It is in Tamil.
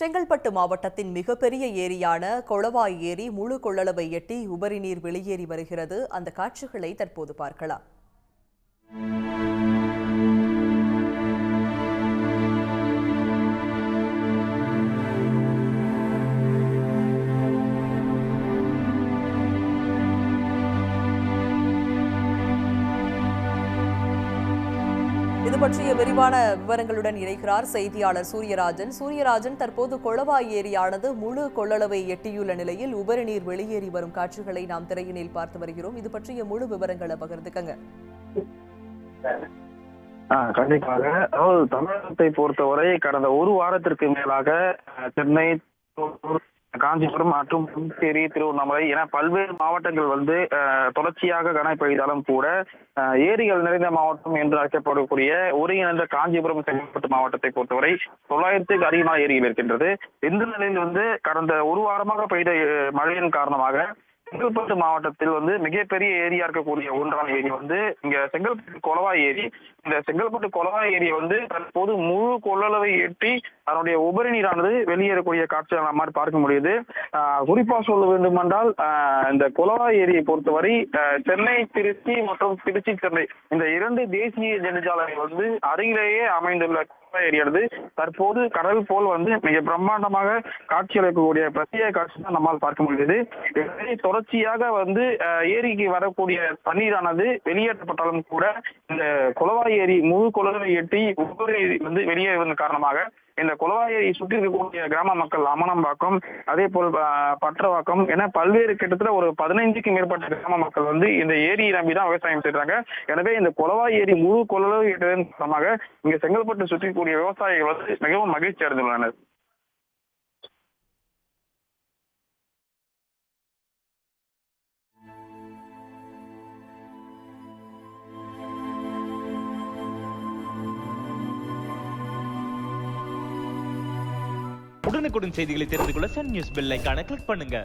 செங்கல்பட்டு மாவட்டத்தின் மிகப்பெரிய ஏரியான கொளவாய் ஏரி முழு கொள்ளளவை எட்டி உபரி நீர் வெளியேறி வருகிறது. அந்த காட்சிகளை தற்போது பார்க்கலாம். இது பற்றிய விரிவான விவரங்களுடன் இணைக்கிறார் செய்தியாளர் சூரியராஜன். சூரியராஜன், தற்போது கொளவாய் ஏரியானது முழு கொள்ளளவை எட்டியுள்ள நிலையில் உபரி நீர் வெளியேறி வரும் காட்சிகளை நாம் திரையினில் பார்த்து வருகிறோம். இது பற்றிய முழு விவரங்களை பகிர்ந்துக்கங்க. கண்டிப்பாக. அதாவது தமிழகத்தை பொறுத்தவரை கடந்த ஒரு வாரத்திற்கு மேலாக சென்னை, காஞ்சிபுரம் மற்றும் புதுச்சேரி, திருவண்ணாமலை என பல்வேறு மாவட்டங்கள் தொடர்ச்சியாக கன பெய்தாலும் கூட ஏரிகள் நிறைந்த மாவட்டம் என்று அழைக்கப்படக்கூடிய ஒருங்கிணைந்த காஞ்சிபுரம் செங்கல்பட்டு மாவட்டத்தை பொறுத்தவரை 900க்கு அதிகமான ஏரிகள் இருக்கின்றது. இந்த நிலையில் கடந்த ஒரு வாரமாக பெய்த மழையின் காரணமாக செங்கல்பட்டு மாவட்டத்தில் மிகப்பெரிய ஏரியா இருக்கக்கூடிய ஒன்றான ஏரி இங்க செங்கல்பட்டு கொளவாய் ஏரி. இந்த செங்கல்பட்டு கொளவாய் ஏரி தற்போது முழு கொள்ளளவை எட்டி அதனுடைய உபரி நீரானது வெளியேறக்கூடிய காட்சியை நம்மால் பார்க்க முடியுது. குறிப்பா சொல்ல வேண்டுமென்றால் இந்த கொளவாய் ஏரியை பொறுத்தவரை சென்னை திருச்சி மற்றும் திருச்சி சென்னை இந்த 2 தேசிய நெடுஞ்சாலைகள் அருகிலேயே அமைந்துள்ள ஏரியானது தற்போது கடல் போல் மிக பிரம்மாண்டமாக காட்சியளிக்கக்கூடிய பிரத்யேக காட்சி தான் நம்மால் பார்க்க முடியுது. தொடர்ச்சியாக ஏரிக்கு வரக்கூடிய தண்ணீரானது வெளியேற்றப்பட்டாலும் கூட இந்த கொளவாய் ஏரி முழு கொள்ளளவை எட்டி உபரி வெளியேறுவதன் காரணமாக இந்த கொளவாய் ஏரி சுற்றி இருக்கக்கூடிய கிராம மக்கள் அமனம்பாக்கம், அதே போல் பற்றவாக்கம் என பல்வேறு கிட்டத்தட்ட ஒரு 15க்கும் மேற்பட்ட கிராம மக்கள் இந்த ஏரியை நம்பிதான் விவசாயம் செய்யறாங்க. எனவே இந்த கொளவாய் ஏரி முழு கொள்ளளவு எட்டதன் காரணமாக இங்க செங்கல்பட்டு சுற்றி கூடிய விவசாயிகள் மிகவும் மகிழ்ச்சி அடைந்துள்ளனர். உடனுக்குடன் செய்திகளை தெரிந்து கொள்ள சன் நியூஸ் பெல் ஐகானை கிளிக் பண்ணுங்க.